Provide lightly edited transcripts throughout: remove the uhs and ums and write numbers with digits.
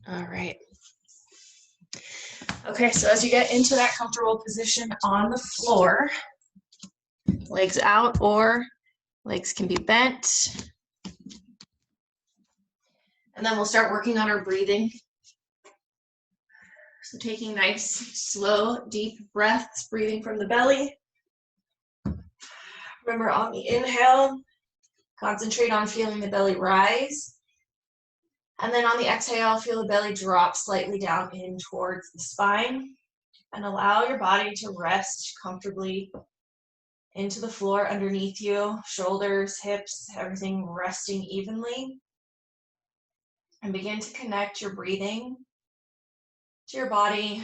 All right. Okay, so as you get into that comfortable position on the floor, legs out or legs can be bent. And then we'll start working on our breathing. So taking nice, slow, deep breaths, breathing from the belly. Remember, on the inhale, concentrate on feeling the belly rise. And then on the exhale, feel the belly drop slightly down in towards the spine. And allow your body to rest comfortably into the floor underneath you, shoulders, hips, everything resting evenly. And begin to connect your breathing to your body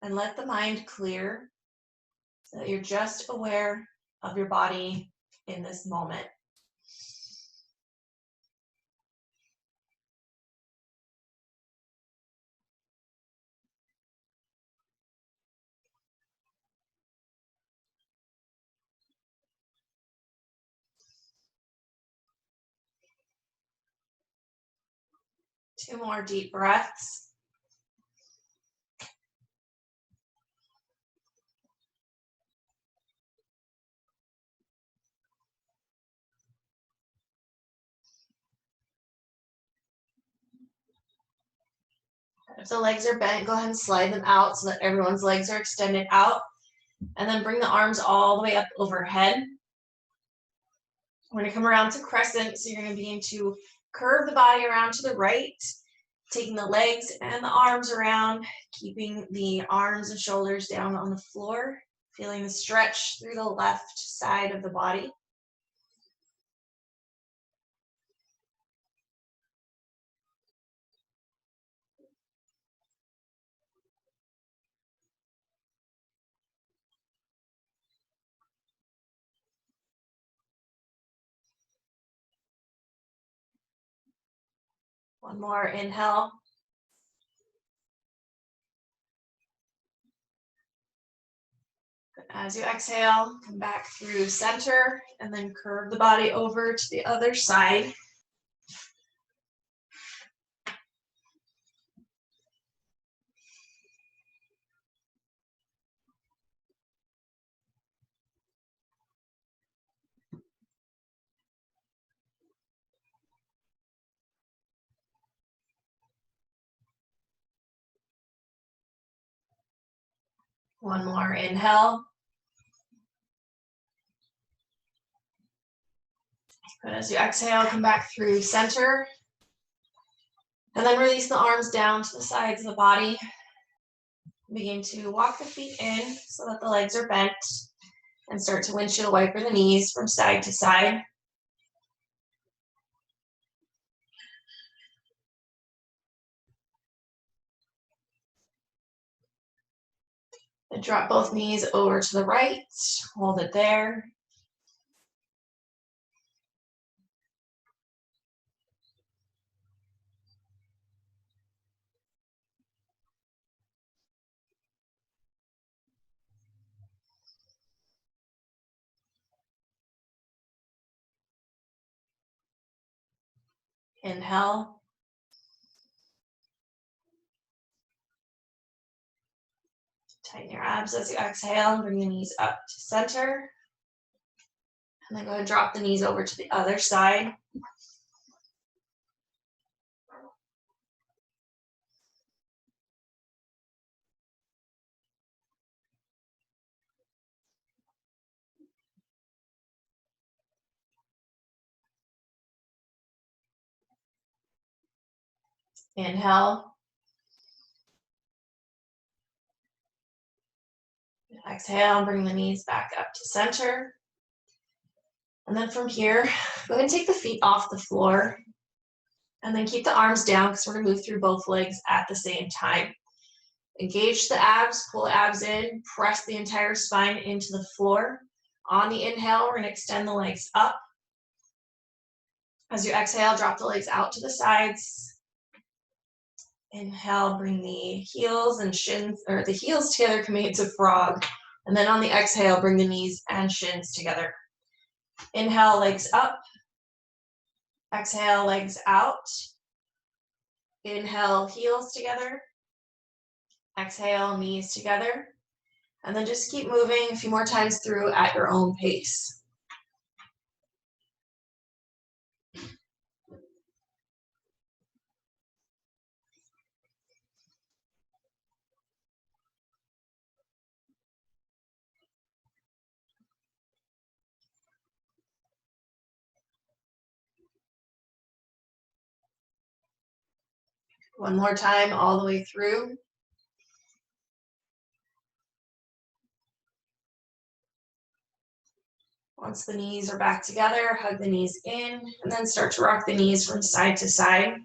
and let the mind clear so that you're just aware of your body in this moment. Two more deep breaths. If the legs are bent, go ahead and slide them out so that everyone's legs are extended out. And then bring the arms all the way up overhead. We're going to come around to crescent, so you're going to begin to curve the body around to the right, taking the legs and the arms around, keeping the arms and shoulders down on the floor, feeling the stretch through the left side of the body. One more inhale. As you exhale, come back through center and then curve the body over to the other side. One more inhale. Good. As you exhale, come back through center. And then release the arms down to the sides of the body. Begin to walk the feet in so that the legs are bent. And start to windshield wiper the knees from side to side. And drop both knees over to the right. Hold it there. Inhale. Tighten your abs as you exhale. Bring the knees up to center. And then go ahead and drop the knees over to the other side. Inhale. Exhale, bring the knees back up to center. And then from here, go ahead and take the feet off the floor. And then keep the arms down because we're going to move through both legs at the same time. Engage the abs, pull the abs in, press the entire spine into the floor. On the inhale, we're going to extend the legs up. As you exhale, drop the legs out to the sides. Inhale, bring the heels and shins, or the heels together, coming into frog. And then on the exhale, bring the knees and shins together. Inhale, legs up. Exhale, legs out. Inhale, heels together. Exhale, knees together. And then just keep moving a few more times through at your own pace. One more time, all the way through. Once the knees are back together, hug the knees in, and then start to rock the knees from side to side.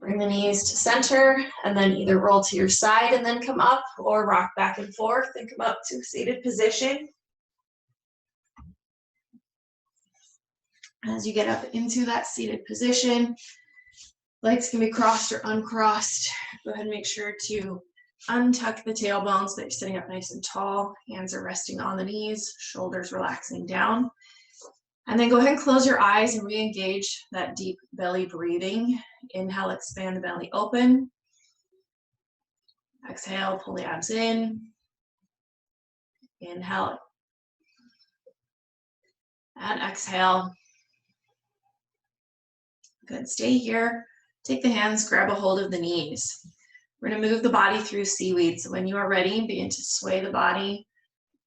Bring the knees to center, and then either roll to your side and then come up, or rock back and forth and come up to a seated position. As you get up into that seated position, legs can be crossed or uncrossed. Go ahead and make sure to untuck the tailbone so that you're sitting up nice and tall. Hands are resting on the knees, shoulders relaxing down. And then go ahead and close your eyes and re-engage that deep belly breathing. Inhale, expand the belly open. Exhale, pull the abs in. Inhale. And exhale. Good, stay here. Take the hands, grab a hold of the knees. We're gonna move the body through seaweed. So when you are ready, begin to sway the body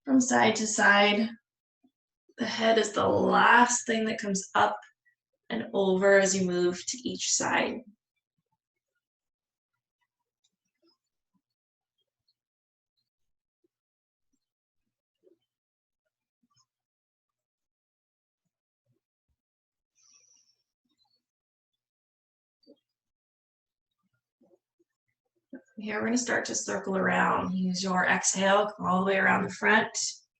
from side to side. The head is the last thing that comes up and over as you move to each side. Here we're going to start to circle around. Use your exhale, come all the way around the front.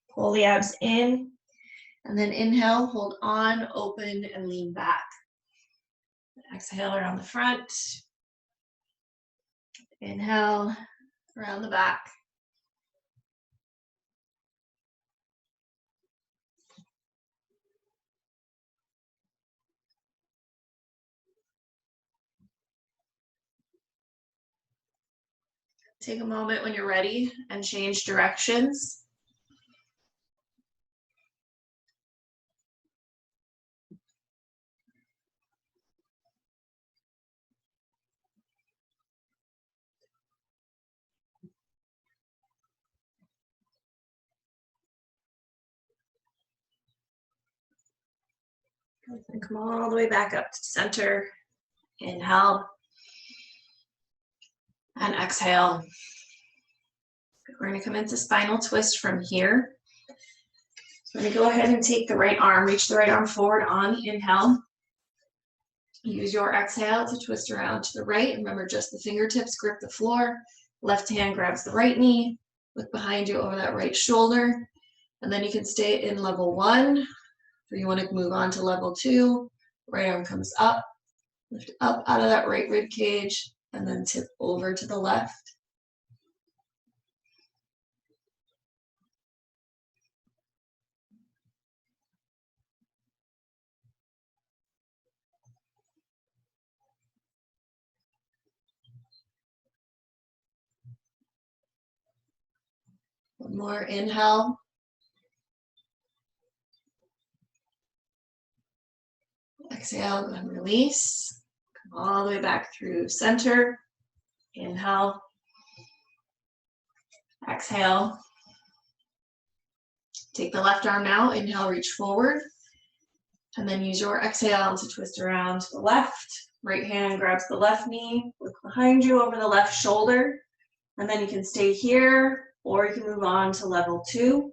Pull the abs in. And then inhale, hold on, open, and lean back. Exhale around the front. Inhale, around the back. Take a moment when you're ready and change directions. And come all the way back up to center. Inhale. And exhale. We're going to come into spinal twist from here. So we're going to go ahead and take the right arm, reach the right arm forward on the inhale. Use your exhale to twist around to the right. Remember, just the fingertips grip the floor. Left hand grabs the right knee. Look behind you over that right shoulder. And then you can stay in level 1. Or you want to move on to level 2. Right arm comes up. Lift up out of that right rib cage. And then tip over to the left. One more inhale. Exhale and release. Come all the way back through center. Inhale. Exhale. Take the left arm now. Inhale, reach forward. And then use your exhale to twist around to the left. Right hand grabs the left knee. Look behind you over the left shoulder. And then you can stay here, or you can move on to level 2.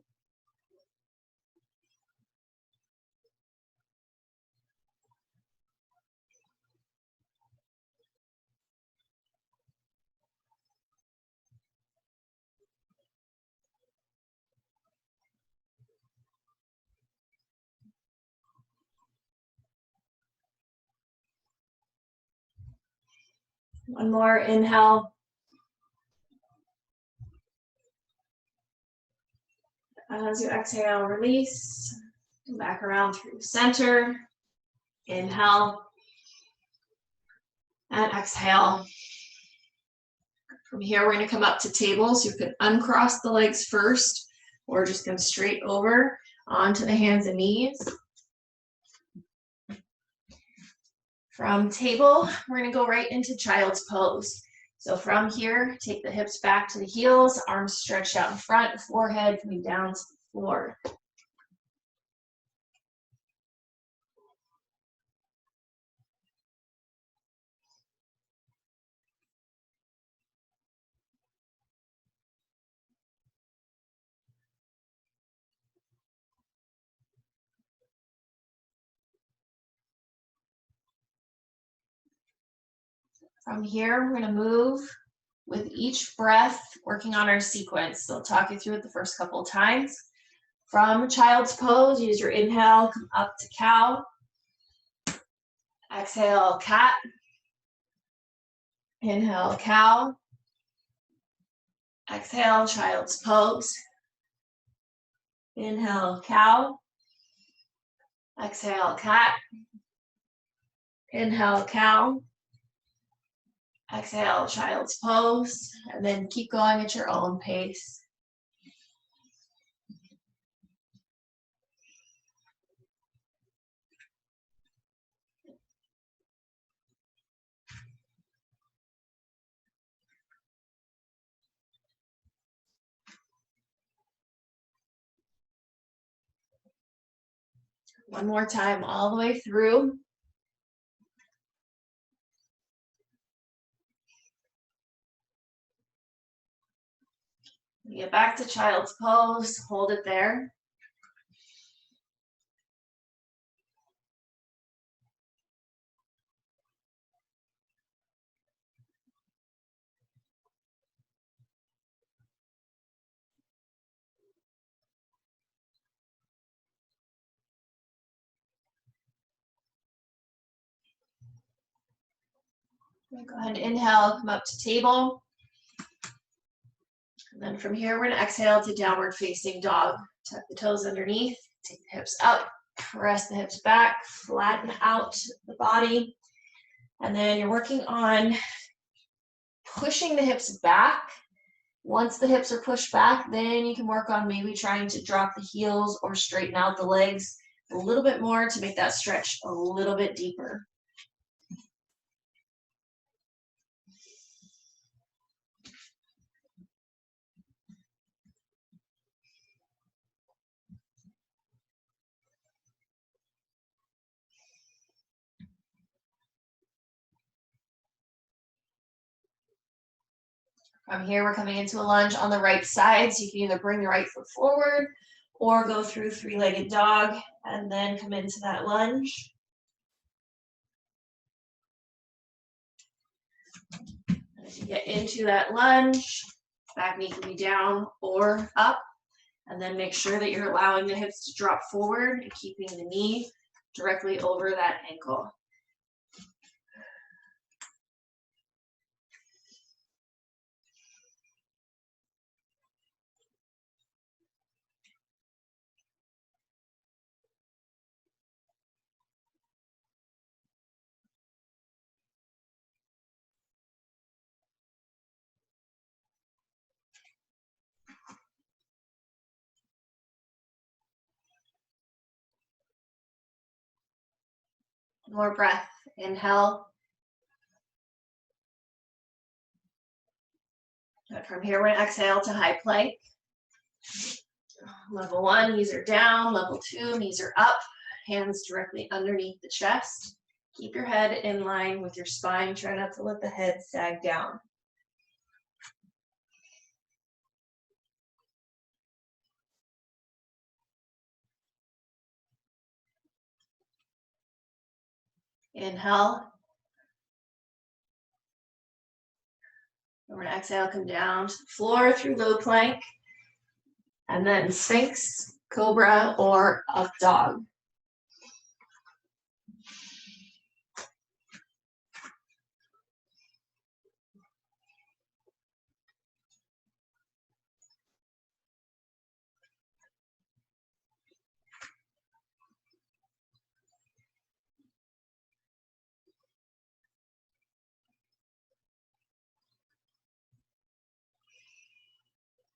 One more inhale. As you exhale, release. Come back around through center. Inhale. And exhale. From here, we're going to come up to table. So you can uncross the legs first, or just come straight over onto the hands and knees. From table, we're going to go right into child's pose. So from here, take the hips back to the heels, arms stretched out in front, forehead coming down to the floor. From here, we're going to move with each breath, working on our sequence. So I'll talk you through it the first couple of times. From child's pose, use your inhale, come up to cow. Exhale, cat. Inhale, cow. Exhale, child's pose. Inhale, cow. Exhale, cat. Inhale, cow. Exhale, child's pose. And then keep going at your own pace. One more time, all the way through. Get back to child's pose, hold it there. Go ahead and inhale, come up to table. And then from here, we're going to exhale to downward facing dog. Tuck the toes underneath, take the hips up, press the hips back, flatten out the body. And then you're working on pushing the hips back. Once the hips are pushed back, then you can work on maybe trying to drop the heels or straighten out the legs a little bit more to make that stretch a little bit deeper. From here, we're coming into a lunge on the right side. So you can either bring the right foot forward or go through three-legged dog and then come into that lunge. As you get into that lunge, back knee can be down or up. And then make sure that you're allowing the hips to drop forward and keeping the knee directly over that ankle. More breath. Inhale. And from here, we're going to exhale to high plank. Level 1, knees are down. Level 2, knees are up. Hands directly underneath the chest. Keep your head in line with your spine. Try not to let the head sag down. Inhale. We're going to exhale, come down to the floor through low plank. And then Sphinx, Cobra, or Up Dog.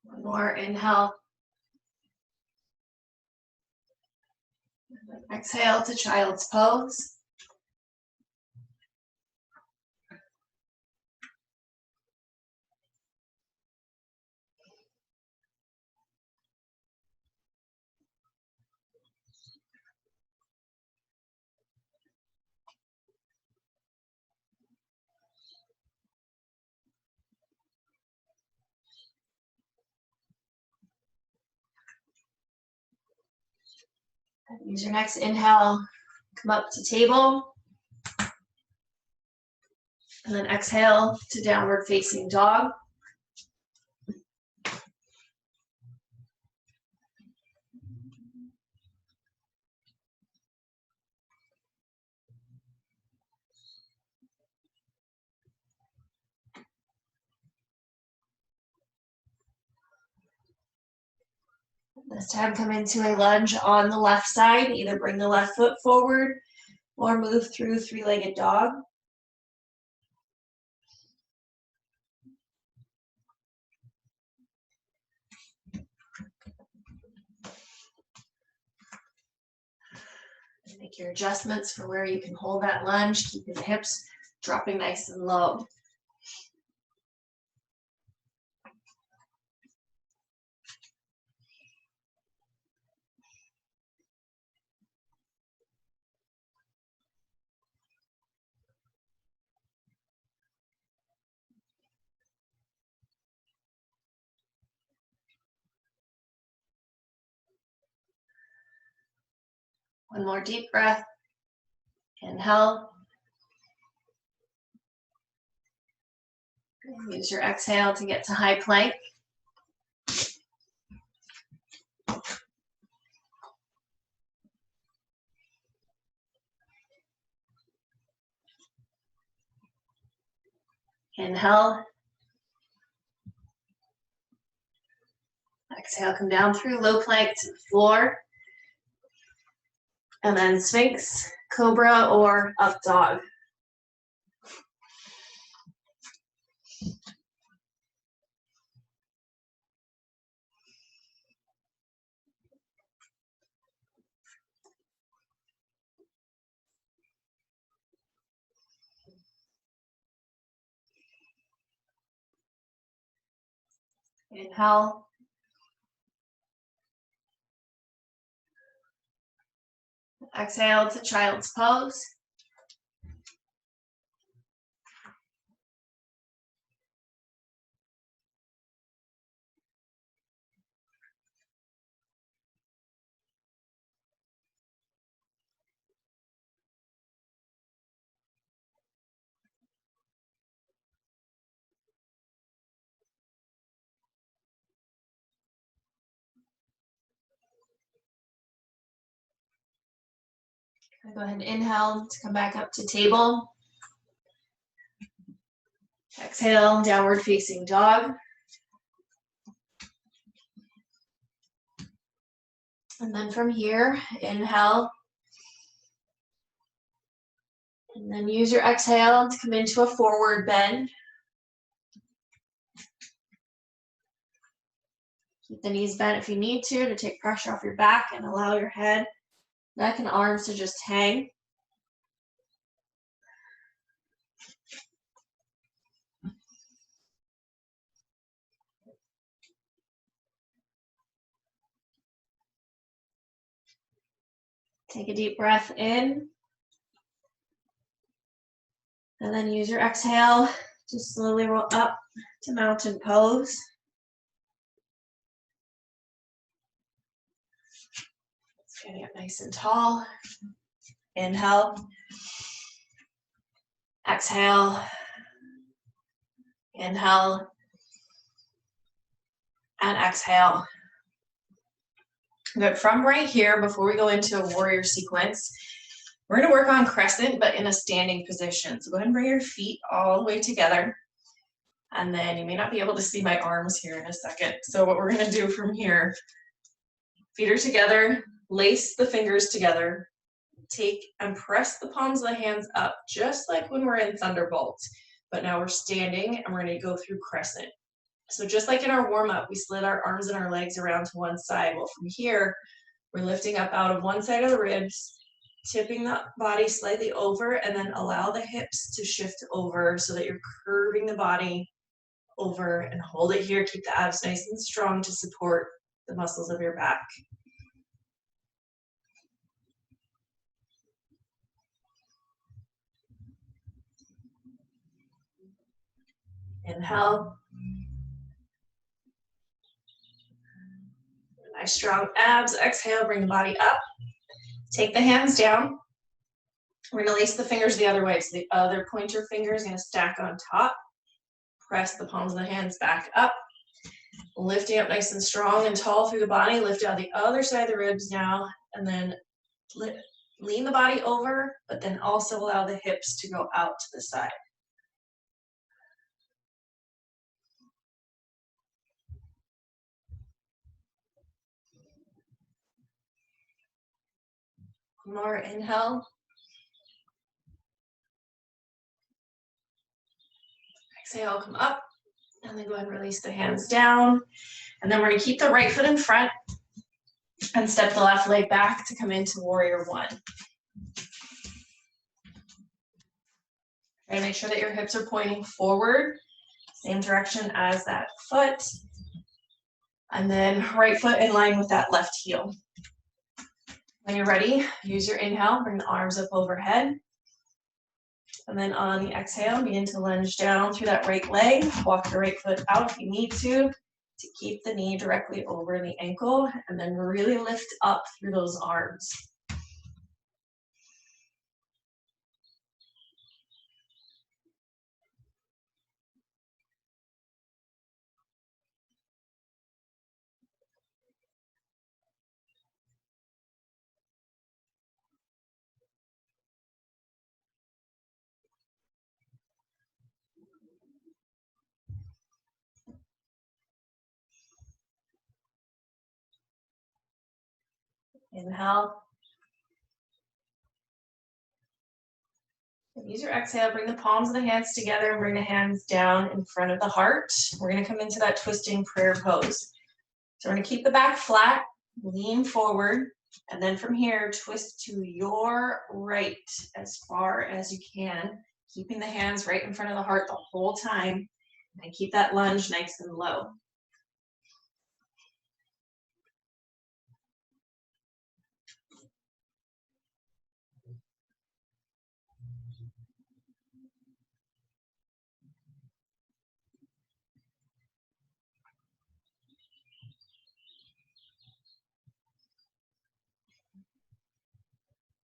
One more, inhale. Exhale to child's pose. Use your next inhale, come up to table. And then exhale to downward facing dog. This time come into a lunge on the left side. Either bring the left foot forward or move through three-legged dog. Make your adjustments for where you can hold that lunge, keeping the hips dropping nice and low. One more deep breath. Inhale. Use your exhale to get to high plank. Inhale. Exhale, come down through low plank to the floor. And then Sphinx, Cobra, or Up Dog. Inhale. Exhale to child's pose. Go ahead and inhale to come back up to table. Exhale, downward facing dog. And then from here, inhale. And then use your exhale to come into a forward bend. Keep the knees bent if you need to take pressure off your back and allow your head, neck, and arms to just hang. Take a deep breath in. And then use your exhale to slowly roll up to mountain pose. Let's get up nice and tall. Inhale. Exhale. Inhale. And exhale. Good. From right here, before we go into a warrior sequence, we're going to work on crescent, but in a standing position. So go ahead and bring your feet all the way together. And then you may not be able to see my arms here in a second. So what we're going to do from here, feet are together, lace the fingers together, take and press the palms of the hands up, just like when we're in Thunderbolt. But now we're standing and we're going to go through crescent. So just like in our warm-up, we slid our arms and our legs around to one side. Well, from here, we're lifting up out of one side of the ribs, tipping the body slightly over, and then allow the hips to shift over so that you're curving the body over, and hold it here. Keep the abs nice and strong to support the muscles of your back. Inhale. Nice strong abs. Exhale, bring the body up. Take the hands down. We're gonna lace the fingers the other way. So the other pointer finger is gonna stack on top. Press the palms of the hands back up. Lifting up nice and strong and tall through the body. Lift out the other side of the ribs now. And then lean the body over, but then also allow the hips to go out to the side. More inhale. Exhale, come up. And then go ahead and release the hands down. And then we're gonna keep the right foot in front and step the left leg back to come into warrior one. Try to make sure that your hips are pointing forward, same direction as that foot. And then right foot in line with that left heel. When you're ready, use your inhale, bring the arms up overhead. And then on the exhale, begin to lunge down through that right leg. Walk the right foot out if you need to keep the knee directly over the ankle, and then really lift up through those arms. Inhale. Use your exhale, bring the palms of the hands together and bring the hands down in front of the heart. We're gonna come into that twisting prayer pose. So we're gonna keep the back flat, lean forward, and then from here, twist to your right as far as you can, keeping the hands right in front of the heart the whole time, and keep that lunge nice and low.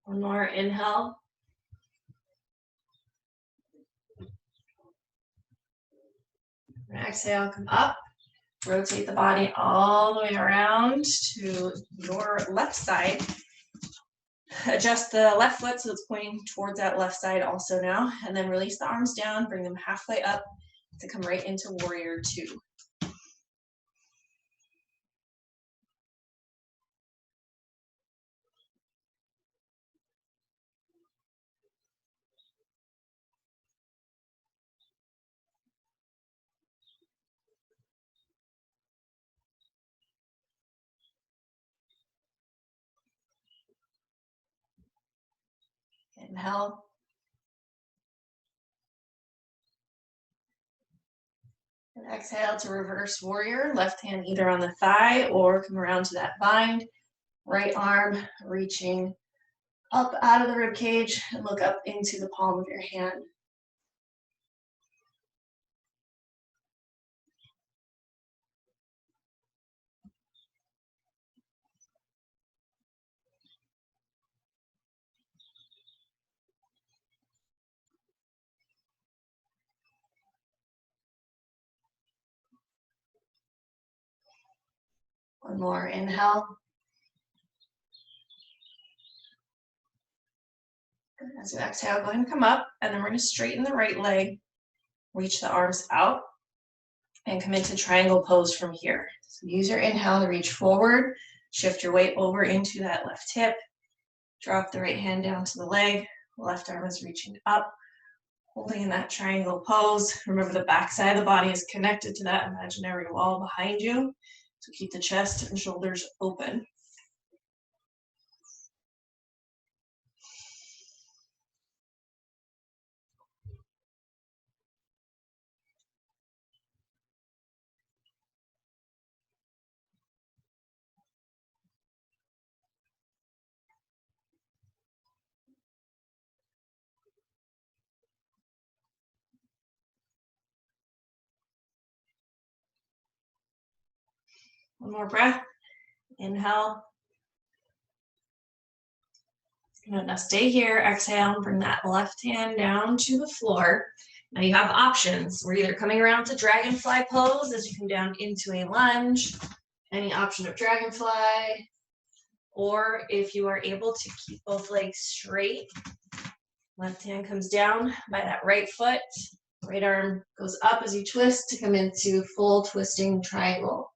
One more inhale. Exhale, come up. Rotate the body all the way around to your left side. Adjust the left foot so it's pointing towards that left side also now. And then release the arms down, bring them halfway up to come right into warrior two. Inhale. And exhale to reverse warrior. Left hand either on the thigh or come around to that bind. Right arm reaching up out of the rib cage and look up into the palm of your hand. One more inhale. As you exhale, go ahead and come up, and then we're going to straighten the right leg, reach the arms out, and come into triangle pose from here. So use your inhale to reach forward, shift your weight over into that left hip, drop the right hand down to the leg, left arm is reaching up, Holding in that triangle pose. Remember the back side of the body is connected to that imaginary wall behind you. So keep the chest and shoulders open. One more breath. Inhale. Now stay here. Exhale. Bring that left hand down to the floor. Now you have options. We're either coming around to dragonfly pose as you come down into a lunge, any option of dragonfly, or if you are able to keep both legs straight, left hand comes down by that right foot, right arm goes up as you twist to come into full twisting triangle.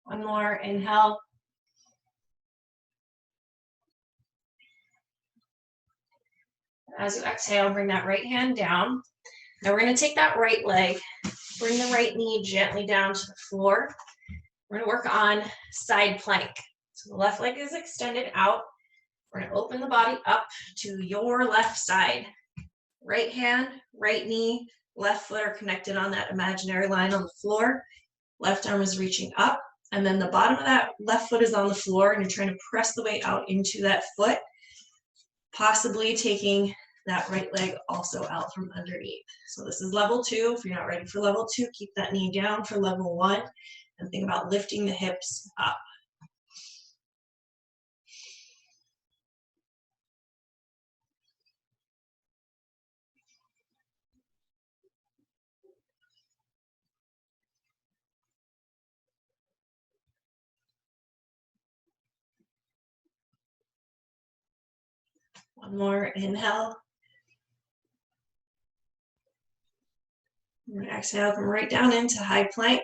One more, inhale. As you exhale, bring that right hand down. Now we're going to take that right leg, bring the right knee gently down to the floor. We're going to work on side plank. So the left leg is extended out. We're going to open the body up to your left side. Right hand, right knee, left foot are connected on that imaginary line on the floor. Left arm is reaching up, and then the bottom of that left foot is on the floor, and you're trying to press the weight out into that foot, possibly taking that right leg also out from underneath. So this is level 2. If you're not ready for level 2, keep that knee down for level 1, and think about lifting the hips up. One more, inhale. And exhale, come right down into high plank.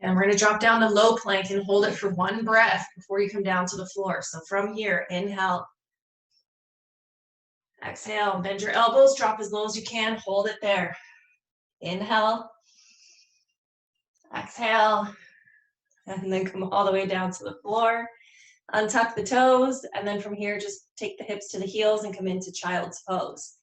And we're going to drop down to low plank and hold it for 1 breath before you come down to the floor. So from here, inhale. Exhale, bend your elbows, drop as low as you can, hold it there. Inhale. Exhale. And then come all the way down to the floor. Untuck the toes, and then from here, just take the hips to the heels and come into child's pose.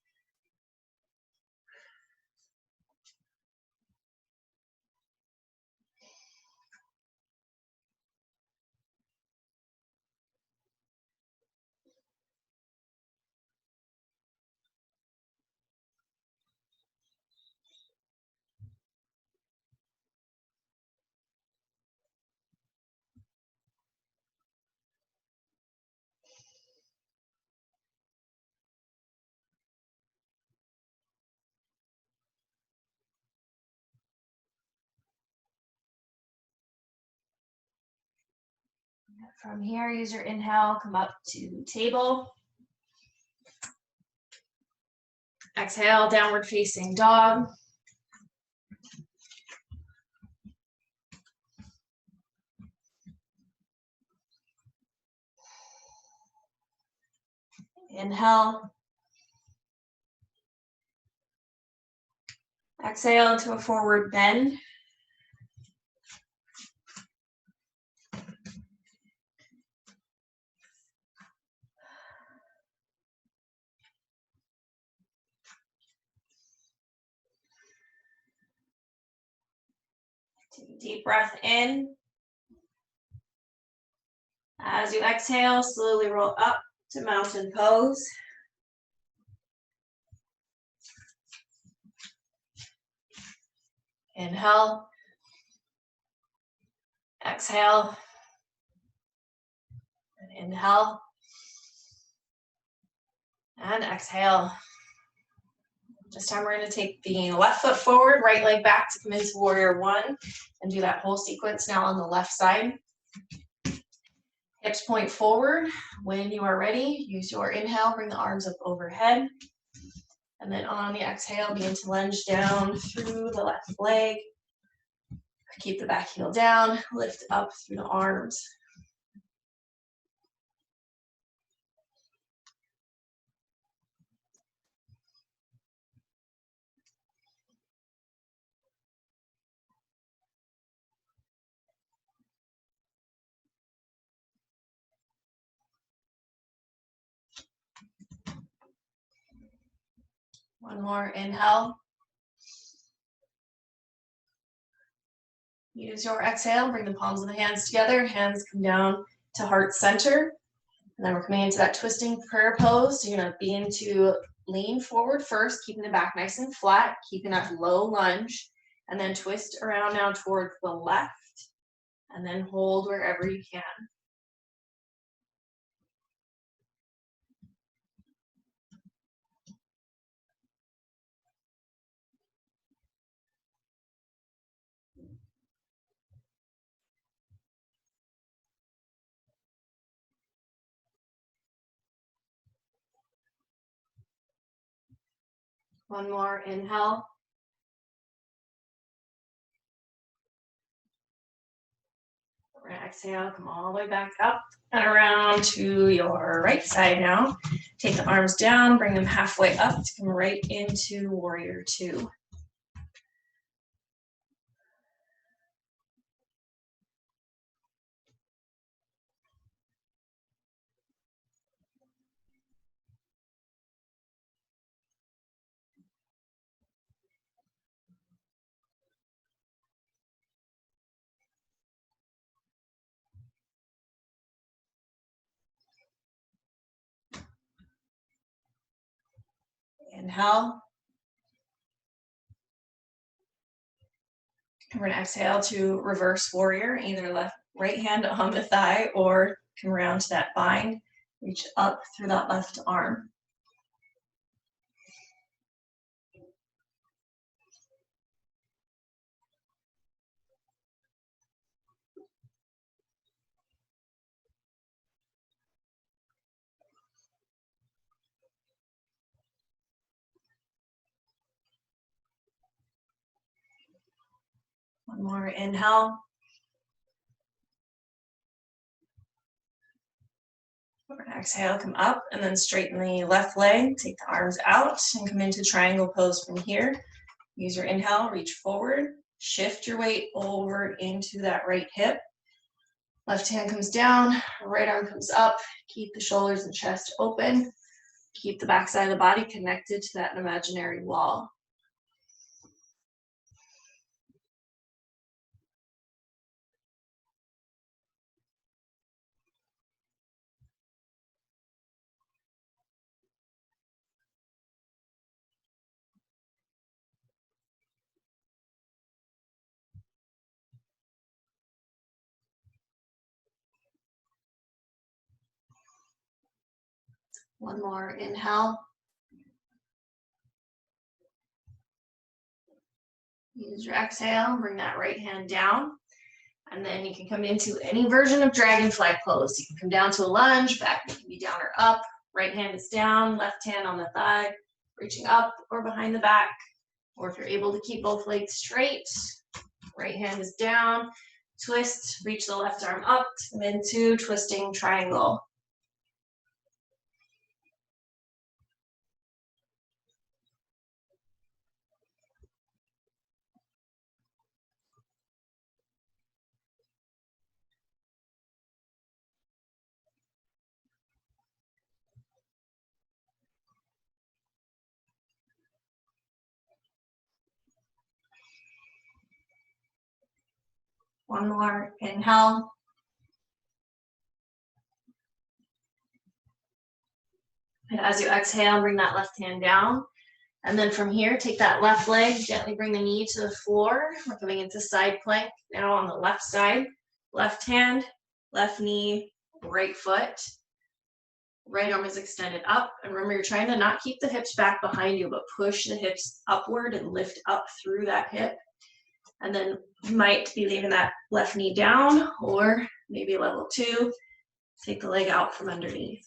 From here, use your inhale, come up to table. Exhale, downward facing dog. Inhale. Exhale into a forward bend. Take a deep breath in. As you exhale, slowly roll up to mountain pose. Inhale. Exhale. And Inhale. And exhale. This time we're going to take the left foot forward, right leg back to come into warrior one, and do that whole sequence now on the left side. Hips point forward. When you are ready, use your inhale, bring the arms up overhead. And then on the exhale, begin to lunge down through the left leg. Keep the back heel down, lift up through the arms. One more inhale. Use your exhale, bring the palms of the hands together, hands come down to heart center. And then we're coming into that twisting prayer pose. So you're gonna begin to lean forward first, keeping the back nice and flat, keeping that low lunge, and then twist around now towards the left, and then hold wherever you can. One more inhale. We're gonna exhale, come all the way back up and around to your right side now. Take the arms down, bring them halfway up to come right into warrior two. Inhale. We're going to exhale to reverse warrior, either right hand on the thigh or come around to that bind. Reach up through that left arm. One more inhale. We're going to exhale, come up, and then straighten the left leg. Take the arms out and come into triangle pose from here. Use your inhale, reach forward. Shift your weight over into that right hip. Left hand comes down, right arm comes up. Keep the shoulders and chest open. Keep the back side of the body connected to that imaginary wall. One more inhale. Use your exhale, bring that right hand down. And then you can come into any version of dragonfly pose. You can come down to a lunge, back can be down or up. Right hand is down, left hand on the thigh, reaching up or behind the back. Or if you're able to keep both legs straight, right hand is down, twist, reach the left arm up, come into twisting triangle. One more inhale. And as you exhale, bring that left hand down. And then from here, take that left leg, gently bring the knee to the floor. We're coming into side plank now on the left side. Left hand, left knee, right foot. Right arm is extended up. And remember, you're trying to not keep the hips back behind you, but push the hips upward and lift up through that hip. And then you might be leaving that left knee down, or maybe level 2. Take the leg out from underneath.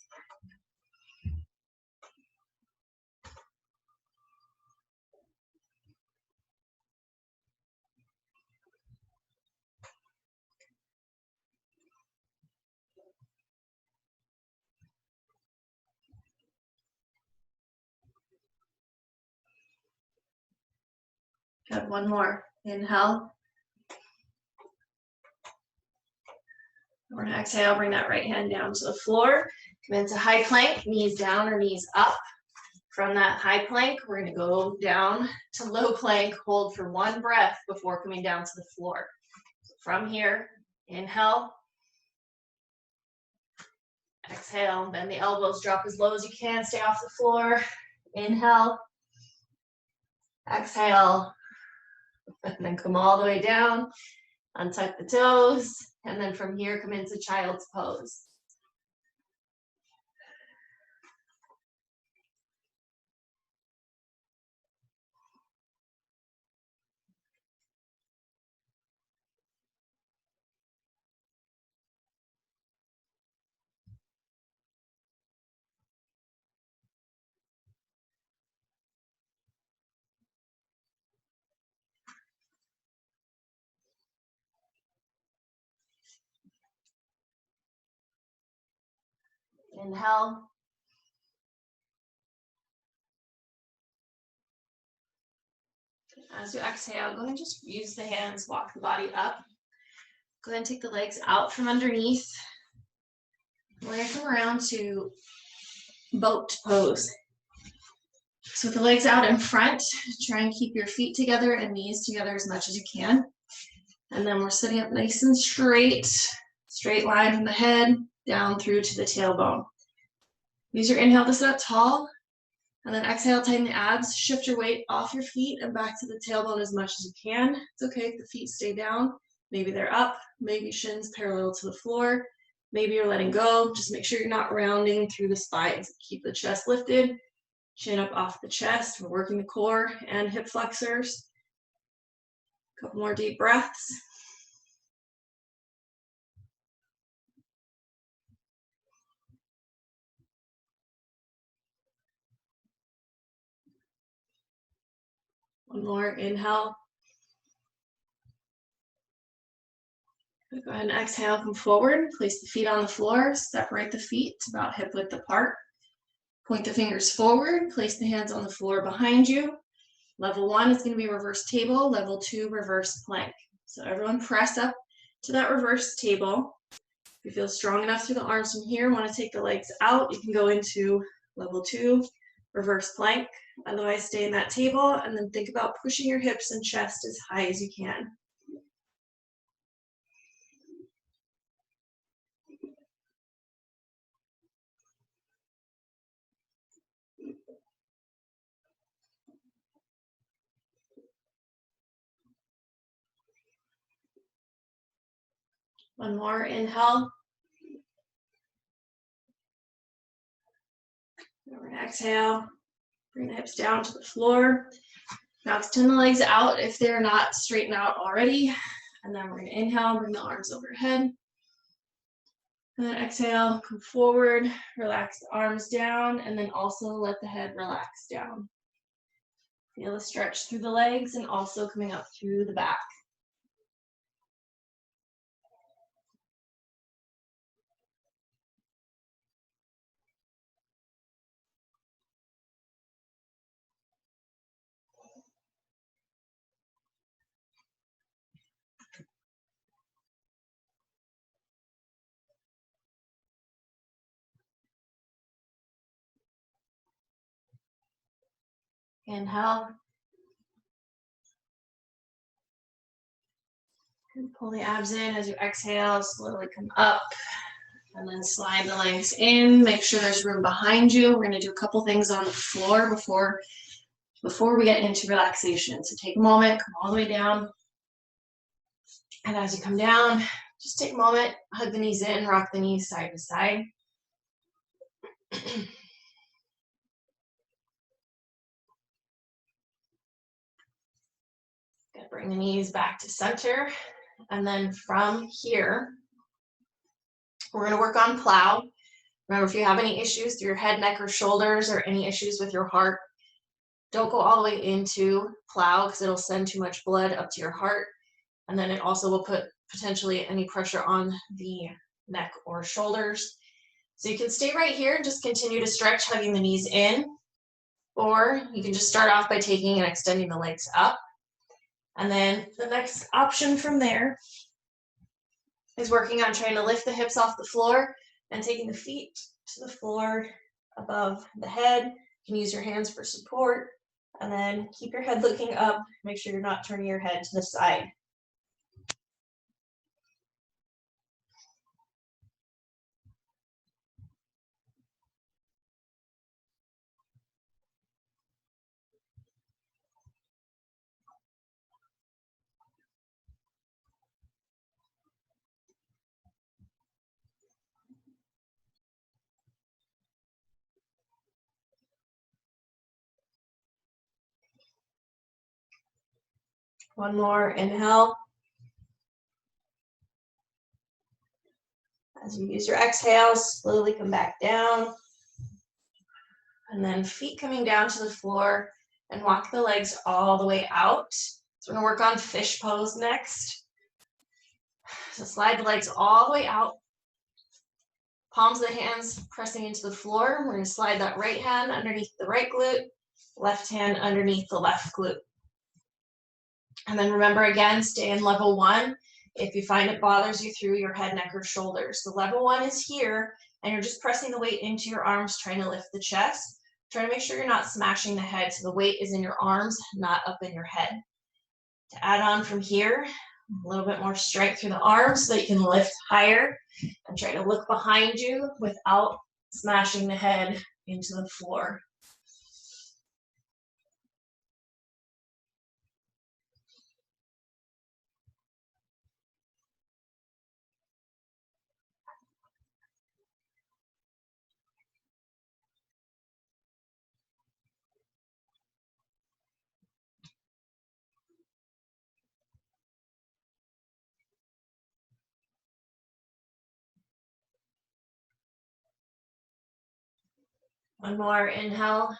Good, one more. Inhale. We're gonna exhale, bring that right hand down to the floor. Come into high plank, knees down or knees up. From that high plank, we're gonna go down to low plank, hold for 1 breath before coming down to the floor. So from here, inhale. Exhale, bend the elbows, drop as low as you can, stay off the floor. Inhale. Exhale. And then come all the way down, untuck the toes, and then from here, come into child's pose. Inhale. As you exhale, go ahead and just use the hands, walk the body up. Go ahead and take the legs out from underneath. We're going to come around to boat pose. So with the legs out in front, try and keep your feet together and knees together as much as you can. And then we're sitting up nice and straight line from the head down through to the tailbone. Use your inhale to sit up tall, and then exhale, tighten the abs, shift your weight off your feet and back to the tailbone as much as you can. It's okay if the feet stay down. Maybe they're up, maybe shins parallel to the floor. Maybe you're letting go. Just make sure you're not rounding through the spine. So keep the chest lifted, chin up off the chest. We're working the core and hip flexors. A couple more deep breaths. One more, inhale. Go ahead and exhale, come forward, place the feet on the floor, separate the feet about hip width apart. Point the fingers forward, place the hands on the floor behind you. Level 1 is going to be reverse table, level 2, reverse plank. So everyone press up to that reverse table. If you feel strong enough through the arms from here, want to take the legs out, you can go into level 2, reverse plank. Otherwise, stay in that table and then think about pushing your hips and chest as high as you can. One more, inhale. We're going to exhale, bring the hips down to the floor. Now extend the legs out if they're not straightened out already. And then we're going to inhale, bring the arms overhead. And then exhale, come forward, relax the arms down, and then also let the head relax down. Feel the stretch through the legs and also coming up through the back. Inhale. And pull the abs in as you exhale, slowly come up. And then slide the legs in. Make sure there's room behind you. We're going to do a couple things on the floor before we get into relaxation. So take a moment, come all the way down. And as you come down, Just take a moment, hug the knees in, rock the knees side to side. Gonna bring the knees back to center. And then from here, we're gonna work on plow. Remember, if you have any issues through your head, neck, or shoulders, or any issues with your heart, don't go all the way into plow because it'll send too much blood up to your heart. And then it also will put potentially any pressure on the neck or shoulders. So you can stay right here and just continue to stretch, hugging the knees in, or you can just start off by taking and extending the legs up. And then the next option from there is working on trying to lift the hips off the floor and taking the feet to the floor above the head. You can use your hands for support, and then keep your head looking up. Make sure you're not turning your head to the side. One more, inhale. As you use your exhale, slowly come back down. And then feet coming down to the floor and walk the legs all the way out. So we're gonna work on fish pose next. So slide the legs all the way out. Palms of the hands pressing into the floor. We're gonna slide that right hand underneath the right glute, left hand underneath the left glute. And then remember again, stay in level 1 if you find it bothers you through your head, neck, or shoulders. So level 1 is here, and you're just pressing the weight into your arms, trying to lift the chest. Try to make sure you're not smashing the head, so the weight is in your arms, not up in your head. To add on from here, a little bit more strength through the arms so that you can lift higher, and try to look behind you without smashing the head into the floor. One more, inhale.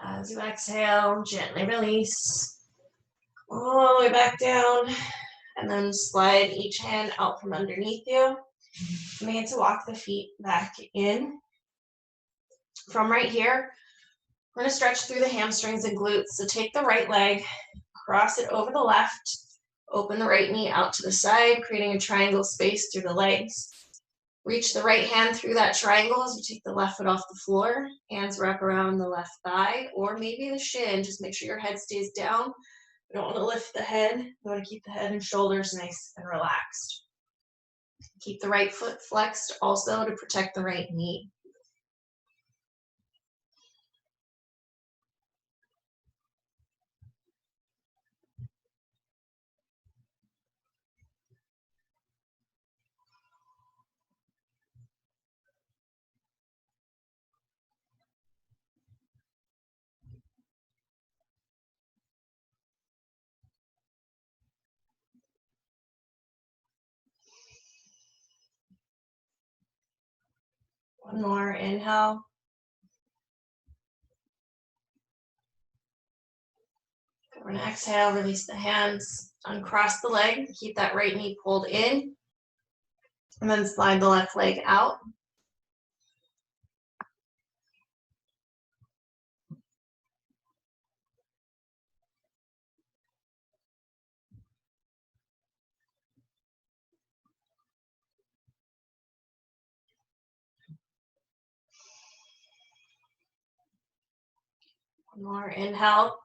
As you exhale, gently release. All the way back down. And then slide each hand out from underneath you. Begin to walk the feet back in. From right here, we're going to stretch through the hamstrings and glutes. So take the right leg, cross it over the left, open the right knee out to the side, creating a triangle space through the legs. Reach the right hand through that triangle as you take the left foot off the floor. Hands wrap around the left thigh or maybe the shin. Just make sure your head stays down. You don't want to lift the head. You want to keep the head and shoulders nice and relaxed. Keep the right foot flexed also to protect the right knee. One more, inhale. We're going to exhale, release the hands, uncross the leg, keep that right knee pulled in, and then slide the left leg out. One more, inhale.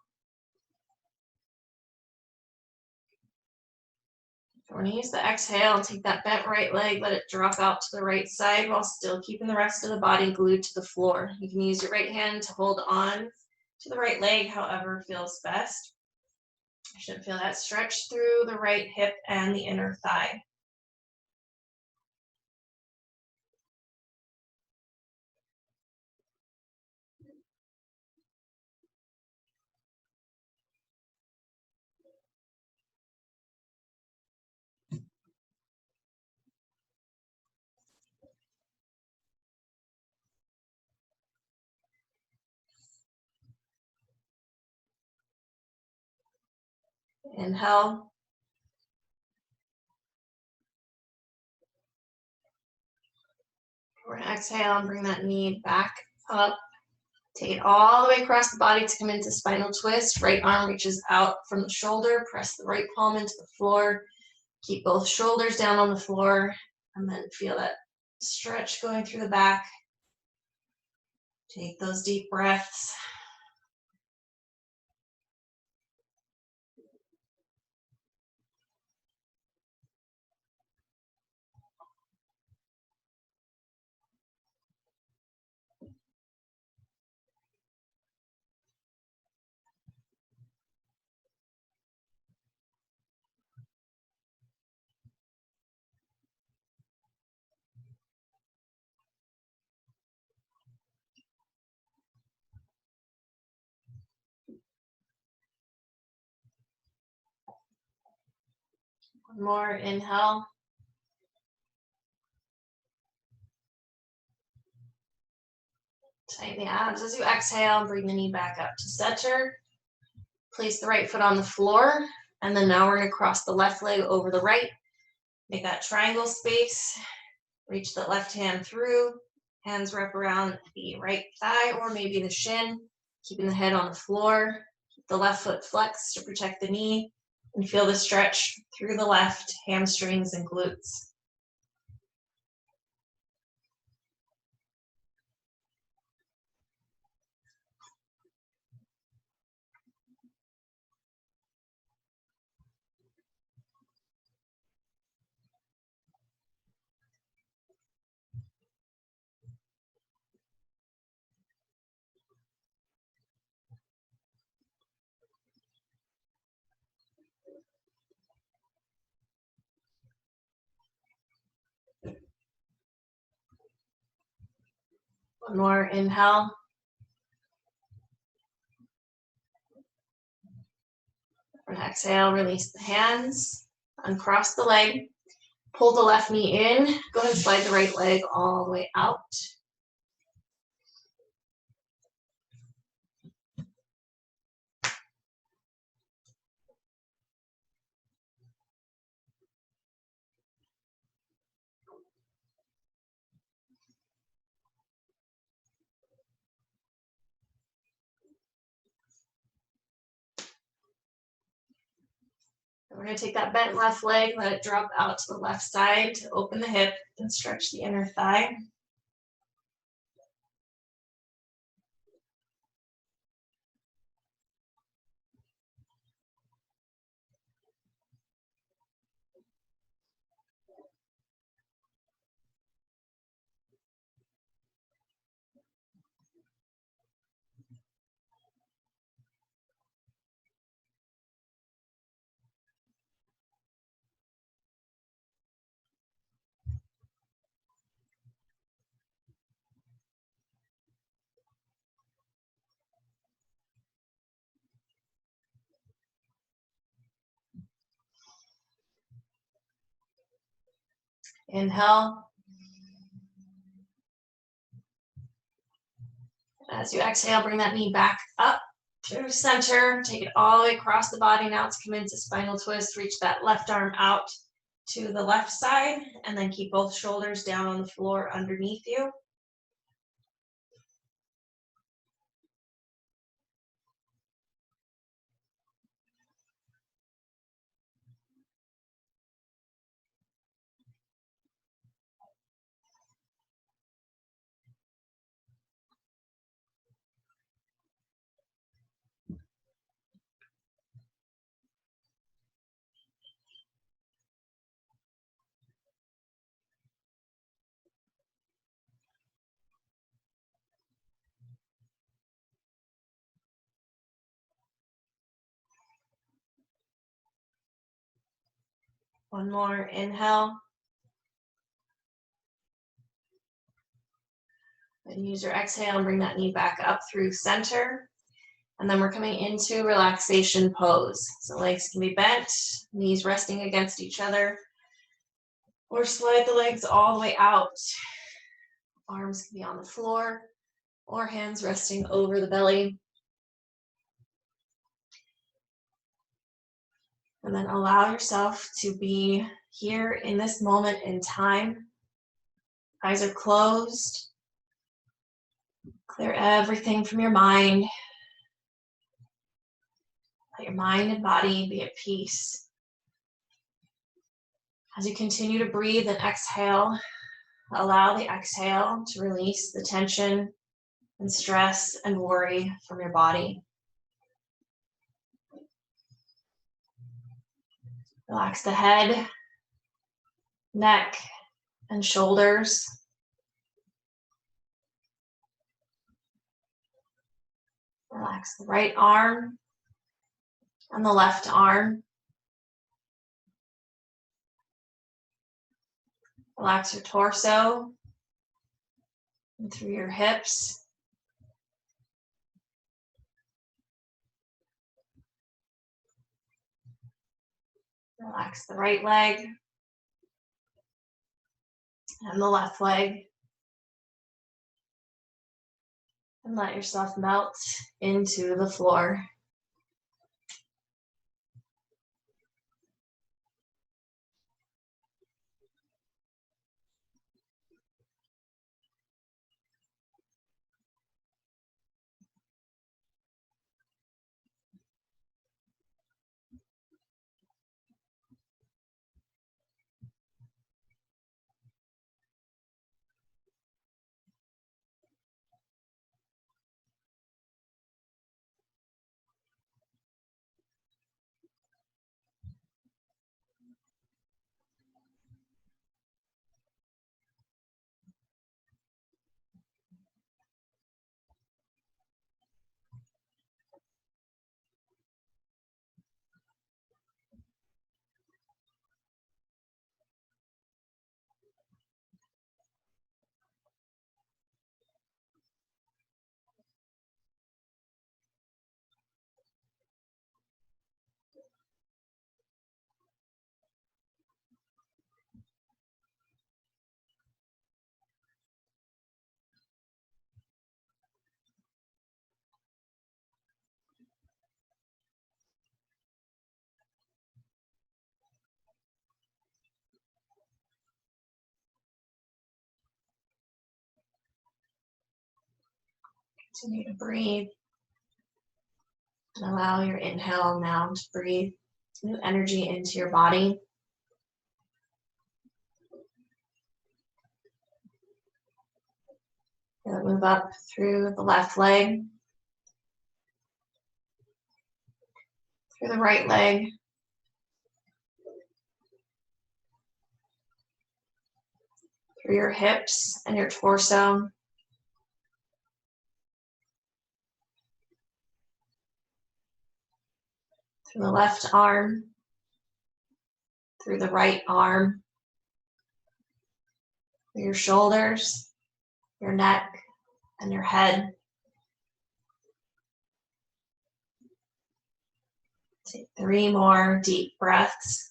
We're going to use the exhale and take that bent right leg, let it drop out to the right side while still keeping the rest of the body glued to the floor. You can use your right hand to hold on to the right leg, however feels best. You should feel that stretch through the right hip and the inner thigh. Inhale. We're going to exhale and bring that knee back up. Take it all the way across the body to come into spinal twist. Right arm reaches out from the shoulder. Press the right palm into the floor. Keep both shoulders down on the floor. And then feel that stretch going through the back. Take those deep breaths. One more, inhale. Tighten the abs as you exhale. Bring the knee back up to center. Place the right foot on the floor. And then now we're going to cross the left leg over the right. Make that triangle space. Reach the left hand through. Hands wrap around the right thigh or maybe the shin. Keeping the head on the floor. Keep the left foot flexed to protect the knee. And feel the stretch through the left hamstrings and glutes. One more, inhale. And exhale, release the hands, uncross the leg, pull the left knee in, go ahead and slide the right leg all the way out. We're going to take that bent left leg, let it drop out to the left side to open the hip and stretch the inner thigh. Inhale. As you exhale, bring that knee back up to center. Take it all the way across the body now to come into spinal twist. Reach that left arm out to the left side, and then keep both shoulders down on the floor underneath you. One more inhale. And use your exhale and bring that knee back up through center. And then we're coming into relaxation pose. So legs can be bent, knees resting against each other, or slide the legs all the way out. Arms can be on the floor or hands resting over the belly. And then allow yourself to be here in this moment in time. Eyes are closed. Clear everything from your mind. Let your mind and body be at peace. As you continue to breathe and exhale, allow the exhale to release the tension and stress and worry from your body. Relax the head, neck, and shoulders. Relax the right arm and the left arm. Relax your torso and through your hips. Relax the right leg and the left leg. And let yourself melt into the floor. Continue to breathe. And allow your inhale now to breathe new energy into your body. Feel it move up through the left leg, through the right leg, through your hips and your torso. Through the left arm, through the right arm, through your shoulders, your neck, and your head. Take 3 more deep breaths.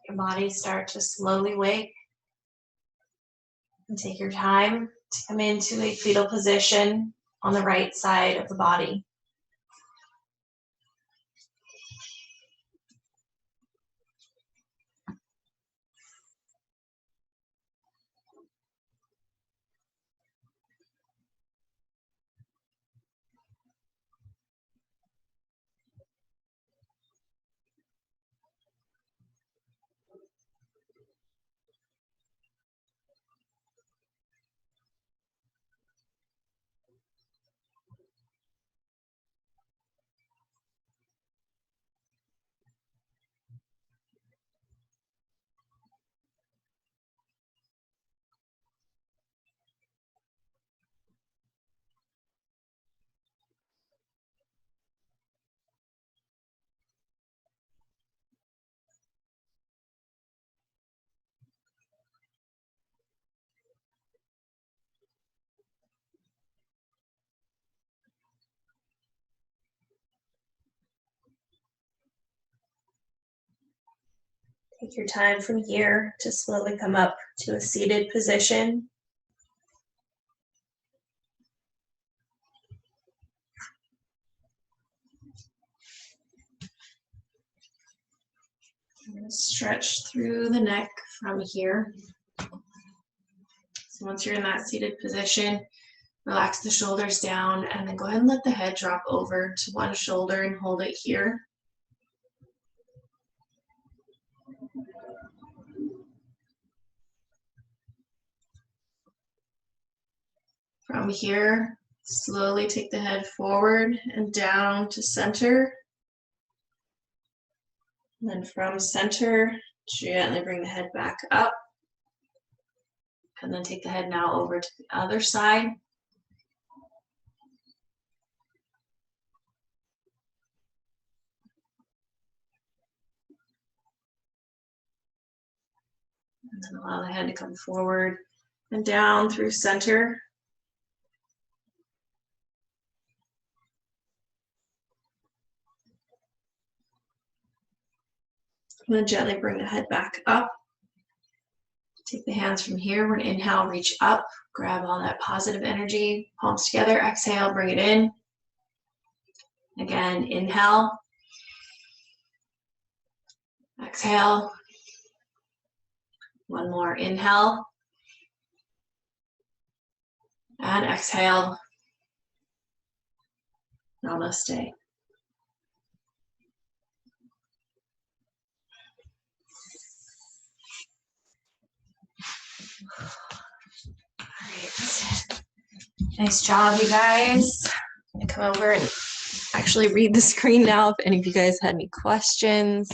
Your body start to slowly wake. And take your time to come into a fetal position on the right side of the body. Take your time from here to slowly come up to a seated position. I'm going to stretch through the neck from here. So once you're in that seated position, relax the shoulders down and then go ahead and let the head drop over to one shoulder and hold it here. From here, slowly take the head forward and down to center. And then from center, gently bring the head back up. And then take the head now over to the other side. And then allow the head to come forward and down through center. And then gently bring the head back up. Take the hands from here. We're going to inhale, reach up, grab all that positive energy, palms together. Exhale, bring it in. Again, inhale. Exhale. One more, inhale. And exhale. Namaste. All right. Nice job, you guys. I'm gonna come over and actually read the screen now if any of you guys had any questions.